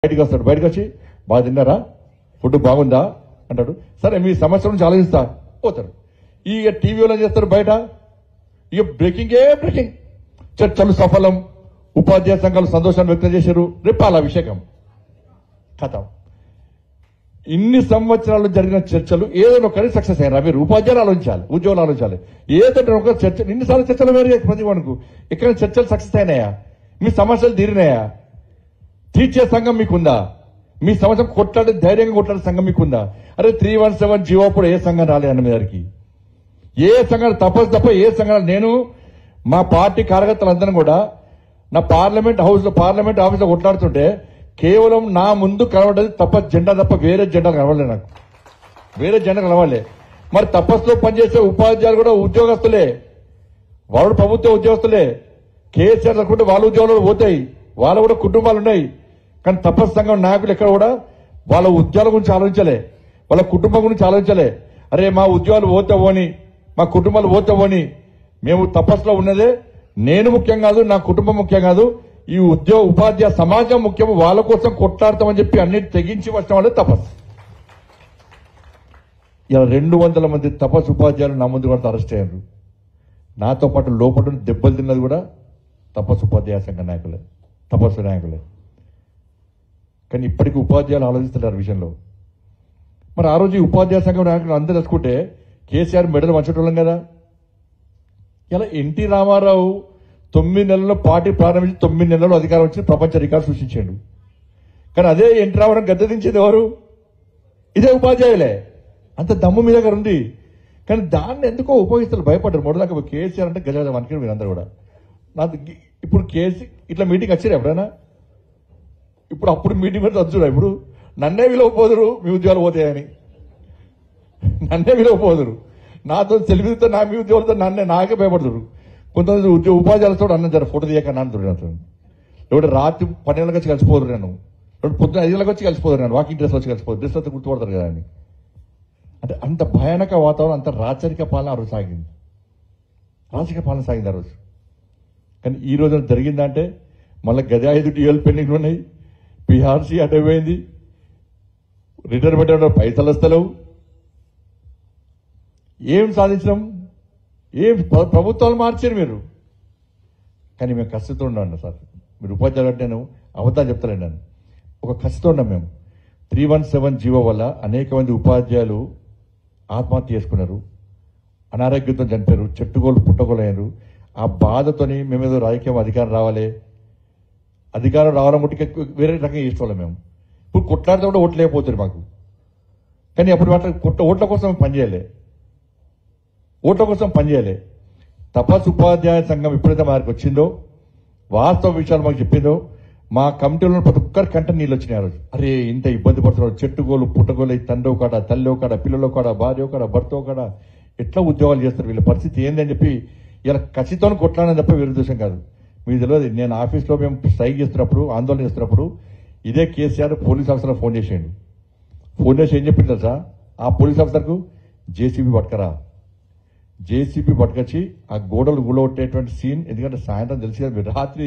బయటకు వస్తాడు. బయటకు వచ్చి బాగా తిన్నారా, ఫుడ్ బాగుందా అంటాడు. సరే మీ సమస్య నుంచి ఆలోచిస్తా పోతాడు. ఇక టీవీలో చేస్తారు బయట, ఇక బ్రేకింగ్ చర్చలు సఫలం, ఉపాధ్యాయ సంఘాలు సంతోషాన్ని వ్యక్తం చేశారు, రేపాల అభిషేకం కథం. ఇన్ని సంవత్సరాలు జరిగిన చర్చలు ఏదైనా ఒకరి సక్సెస్ అయ్యారా? మీరు ఉపాధ్యాయులు ఆలోచించాలి, ఉద్యోగులు ఆలోచించాలి. ఏదంటే ఒక చర్చ, ఇన్నిసార్లు చర్చలు వేరే ప్రతి వరకు ఎక్కడ చర్చలు సక్సెస్ అయినాయా? మీ సమస్యలు తీరినాయా? తీర్చే సంఘం మీకుందా? మీ సమస్య కొట్లాడే ధైర్యంగా కొట్లాడే సంఘం మీకుందా? అరే 317 జీవో అప్పుడు ఏ సంఘం రాలేదండి మీ దగ్గరికి? ఏ సంఘం తప్ప ఏ సంఘం? నేను మా పార్టీ కార్యకర్తలందరూ కూడా నా పార్లమెంట్ ఆఫీస్ లో కొట్లాడుతుంటే కేవలం నా ముందు కనబడేది జెండా తప్ప వేరే జెండా కనబడలే. నాకు వేరే జెండా కనబడలే. మరి తపస్సులో పనిచేసే ఉపాధ్యాయులు కూడా ఉద్యోగస్తులే, వాళ్ళు ప్రభుత్వ ఉద్యోగస్తులే. కేసీఆర్ అనుకుంటే వాళ్ళ ఉద్యోగాలు పోతాయి, వాళ్ళ కూడా కుటుంబాలు ఉన్నాయి. కానీ తపస్సు సంఘం నాయకులు ఎక్కడ కూడా వాళ్ళ ఉద్యోగాల గురించి ఆలోచించలే, వాళ్ళ కుటుంబం గురించి ఆలోచించలే. అరే మా ఉద్యోగాలు పోతావని, మా కుటుంబాలు పోతావని. మేము తపస్సులో ఉన్నదే నేను ముఖ్యం కాదు, నా కుటుంబం ముఖ్యం కాదు, ఈ ఉపాధ్యాయ సమాజం ముఖ్యం, వాళ్ళ కోసం కొట్లాడతామని చెప్పి అన్నిటి తెగించి వచ్చిన వాళ్ళే తపస్సు. ఇలా 200 మంది తపస్సు ఉపాధ్యాయులు నా ముందు కూడా అరెస్ట్ అయ్యారు. నాతో పాటు లోపల దెబ్బలు తిన్నది కూడా తపస్సు ఉపాధ్యాయ సంఘ నాయకులే, తపస్సు నాయకులే. కానీ ఇప్పటికీ ఉపాధ్యాయులు ఆలోచిస్తున్నారు విషయంలో. మరి ఆ రోజు ఉపాధ్యాయ సంఘం నాయకులు అందరూ తెలుసుకుంటే కేసీఆర్ మెడలు వంచటోళ్ళం కదా. ఇలా ఎన్టీ రామారావు 9 నెలల్లో పార్టీ ప్రారంభించి 9 నెలల్లో అధికారం వచ్చి ప్రపంచ రికార్డు సృష్టించాడు. కానీ అదే ఎన్టీ రామారావు గద్దెదించేది ఎవరు? ఇదే ఉపాధ్యాయులే. అంత దమ్ము మీ దగ్గర ఉంది. కానీ దాన్ని ఎందుకో ఉపయోగిస్తారు, భయపడ్డారు. మొదటిదాకా కేసీఆర్ అంటే గజ వనికి మీరందరూ కూడా. నాకు ఇప్పుడు ఇట్లా మీటింగ్ వచ్చారు ఎప్పుడైనా? అప్పుడు మీటింగ్ పెడితే వచ్చురా. ఇప్పుడు నన్నే విలువపోదురు, మీ ఉద్యోగాలు పోతాయని నన్నే విలువపోదురు. నాతో సెల్ఫీతో నా మీ ఉద్యోగులతో నాకే భయపడుతురు. కొంతమంది ఉపాధ్యాయులతో అన్న జర ఫోటో తీయకన్నా అంటున్నారు. నాతో ఎవడు రాత్రి 12 గంటలకు వచ్చి కలిసిపోదురు, నన్ను ఎవడు పొద్దున 5 గంటలకు వచ్చి కలిసిపోదురు, నన్ను వాకింగ్ డ్రెస్ వచ్చి కలిసిపోదు, డ్రెస్ అంతా గుర్తుపడతారు కదా అని. అంటే అంత భయానక వాతావరణం, అంత రాచరిక పాలన ఆ రోజు సాగింది, రాజకీయ పాలన సాగింది ఆ రోజు. కానీ ఈ రోజు జరిగిందంటే మళ్ళీ గజాయిదు టీఎల్ పెండింగ్లు ఉన్నాయి, పిఆర్సీ అటైపోయింది, రిటైర్మెంట్ పైసలు వస్తలేవు. ఏం సాధించడం? ఏం ప్రభుత్వాలు మార్చారు మీరు. కానీ మేము కష్టంతో ఉన్నాం సార్. మీరు ఉపాధ్యాయులు అంటే నేను అబద్ధాలు చెప్తలేండి. నన్ను ఒక కష్టంతో ఉన్నాం మేము. 317 జీవో వల్ల అనేక మంది ఉపాధ్యాయులు ఆత్మహత్య చేసుకున్నారు, అనారోగ్యంతో చనిపోయారు, చెట్టుగోలు పుట్టగోలు అయ్యారు. ఆ బాధతోని మేమేదో రాజకీయం అధికారం రావాలన్నట్టుగా వేరే రకంగా చేసుకోవాలి మేము. ఇప్పుడు కొట్లాడితే కూడా ఓట్లు లేకపోతుంది మాకు. కానీ అప్పుడు ఓట్ల కోసం పనిచేయలే. తపస్సు ఉపాధ్యాయ సంఘం ఎప్పుడైతే మనకు వచ్చిందో, వాస్తవ విషయాలు మాకు చెప్పిందో, మా కమిటీలో ప్రతి ఒక్కరి కంట నీళ్ళు వచ్చినాయి ఆ రోజు. అరే ఇంత ఇబ్బంది పడుతున్నారు, చెట్టుగోలు పుట్టగోలు, తండ్రి కాడ, తల్లి కాడ, పిల్లల కాడ, భార్య కాడ, భర్త కాడ ఎట్లా ఉద్యోగాలు చేస్తారు, వీళ్ళ పరిస్థితి ఏందని చెప్పి ఇలా ఖచ్చితంగా కొట్లాడని తప్ప వేరే దోషం కాదు. మీకు తెలియదు, నేను ఆఫీస్లో మేము స్ట్రైక్ చేస్తున్నప్పుడు, ఆందోళన చేస్తున్నప్పుడు ఇదే కేసీఆర్ పోలీస్ ఆఫీసర్ ఫోన్ చేసి ఏం చెప్పింది తెలుసా? ఆ పోలీస్ ఆఫీసర్కు జేసీబీ పట్టుకొచ్చి ఆ గోడలు గులగొట్టేటువంటి సీన్. ఎందుకంటే సాయంత్రం తెలిసి కదా, రాత్రి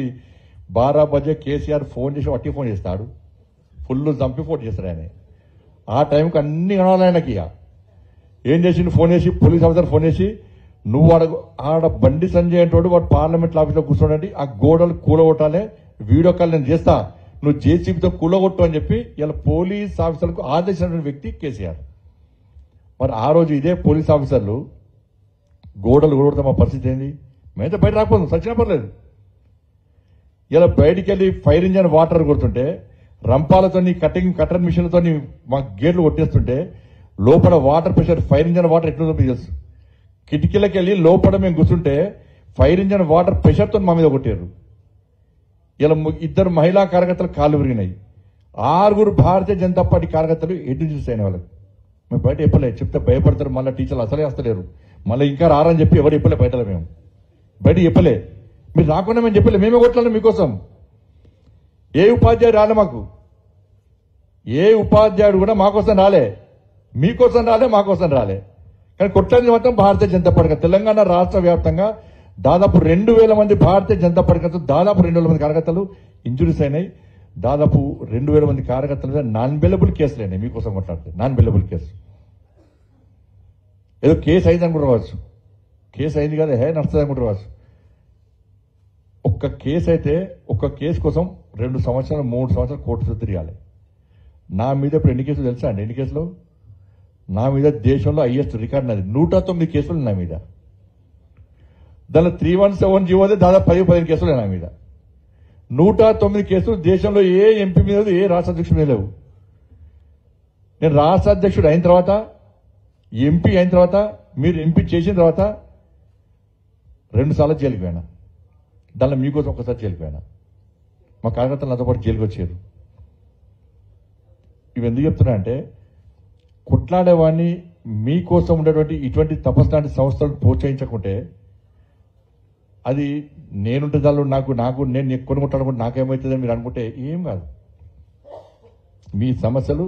12 బజే కేసీఆర్ ఫోన్ చేసి వట్టి ఫోన్ చేస్తాడు, ఫుల్ చంపి ఫోన్ చేస్తాడు ఆయన. ఆ టైంకి అన్ని కనాలి ఆయనకి. ఏం చేసి ఫోన్ చేసి పోలీస్ ఆఫీసర్ ఫోన్ చేసి, నువ్వు ఆడ బండి సంజయ్ అంటోడు వాడు పార్లమెంట్ ఆఫీస్లో కూర్చోండి, ఆ గోడలు కూలగొట్టాలి, వీడియో కాల్ నేను చేస్తా, నువ్వు జేసీబీతో కూలగొట్టు అని చెప్పి ఇలా పోలీస్ ఆఫీసర్లకు ఆదేశించిన వ్యక్తి కేసీఆర్. మరి ఆ రోజు ఇదే పోలీస్ ఆఫీసర్లు గోడలు కూలగొడితే మా పరిస్థితి ఏంది? మేమైతే బయట రాకపోదు, సచ్చిన పర్లేదు. ఇలా బయటికి వెళ్ళి ఫైర్ ఇంజన్ వాటర్ కొడుతుంటే, రంపాలతో కటర్ మిషన్లతో మా గేట్లు కొట్టేస్తుంటే, లోపల water pressure, fire engine water ఎట్లా తెలుసు. కిటికీలకు వెళ్ళి లోపల మేము కూర్చుంటే ఫైర్ ఇంజన్ వాటర్ ప్రెషర్తో మా మీద కొట్టారు. ఇలా 2 మహిళా కార్యకర్తలు కాళ్ళు విరిగినాయి. 6 భారతీయ జనతా పార్టీ కార్యకర్తలు ఎటు చూసాయి వాళ్ళకి. మేము బయట చెప్పలేదు, చెప్తే భయపడతారు, మళ్ళీ టీచర్లు అసలే వస్తలేరు, మళ్ళీ ఇంకా రారని చెప్పి ఎవరు చెప్పలే, బయటలో మేము బయట చెప్పలే. మీరు రాకుండా మేము చెప్పలే, మేమే కొట్లాలి మీకోసం. ఏ ఉపాధ్యాయుడు రాలే మాకు, ఏ ఉపాధ్యాయుడు కూడా మాకోసం రాలే, మీకోసం రాలే, మాకోసం రాలే. కానీ కొట్లాడిన మాత్రం భారతీయ జనతా పార్టీ. తెలంగాణ రాష్ట్ర వ్యాప్తంగా దాదాపు 2000 మంది భారతీయ జనతా పార్టీ దాదాపు 2000 మంది కార్యకర్తలు ఇంజురీస్ అయినాయి. దాదాపు 2,000 మంది కార్యకర్తల మీద నాన్ బెల్లబుల్ కేసులేండి. మీకోసం కొట్లాడితే నాన్ బెల్లబుల్ కేసు. ఏదో కేసు అయింది అనుకుంటూ రావచ్చు, కేసు అయింది కదా నడుస్తుంది అనుకుంటూ రావచ్చు. ఒక్క కేసు అయితే ఒక్క కేసు కోసం 2 సంవత్సరాలు 3 సంవత్సరాలు కోర్టు తిరగాలి. నా మీద ఇప్పుడు ఎన్ని కేసులు తెలుసా అండి? ఎన్ని కేసులు నా మీద? దేశంలో హైయెస్ట్ రికార్డు నాది. 109 కేసులు నా మీద. దానిలో 317 జీవో దాదాపు 10-15 కేసులు నా మీద. 109 కేసులు దేశంలో ఏ ఎంపీ మీద లేదు, ఏ రాష్ట్ర అధ్యక్షుడి మీద లేవు. నేను రాష్ట్ర అధ్యక్షుడు అయిన తర్వాత, ఎంపీ అయిన తర్వాత, మీరు ఎంపీ చేసిన తర్వాత 2 సార్లు జైలుకి పోయినా. దానిలో మీకోసం ఒకసారి జైలుకి పోయినా. మా కార్యకర్తలు నాతో పాటు జైలుకి వచ్చారు. ఇవి ఎందుకు చెప్తున్నా అంటే, కొట్లాడేవాడిని మీకోసం ఉండేటువంటి ఇటువంటి తపస్సు లాంటి సంస్థలను ప్రోత్సహించకుంటే అది నేనుంటే దానిలో నేను ఎక్కువ కొట్లాడుకుంటే నాకేమవుతుందని మీరు అనుకుంటే ఏం కాదు. మీ సమస్యలు